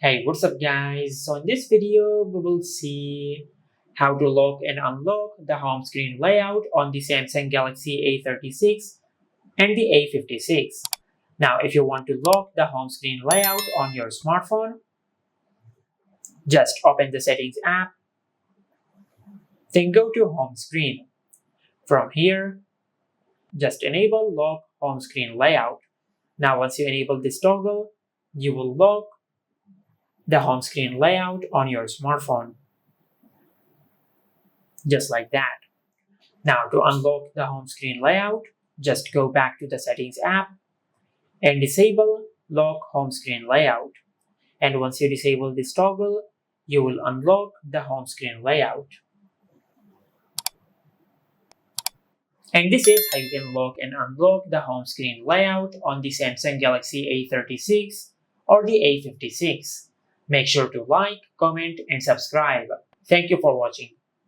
Hey, what's up guys? So in this video, we will see how to lock and unlock the home screen layout on the Samsung Galaxy A36 and the A56. Now, if you want to lock the home screen layout on your smartphone, just open the Settings app, then go to Home Screen. From here, just enable Lock Home Screen Layout. Now, once you enable this toggle, you will lock the home screen layout on your smartphone. Just like that. Now to unlock the home screen layout, just go back to the Settings app and disable Lock Home Screen Layout. And once you disable this toggle, you will unlock the home screen layout. And this is how you can lock and unlock the home screen layout on the Samsung Galaxy A36 or the A56. Make sure to like, comment, and subscribe. Thank you for watching.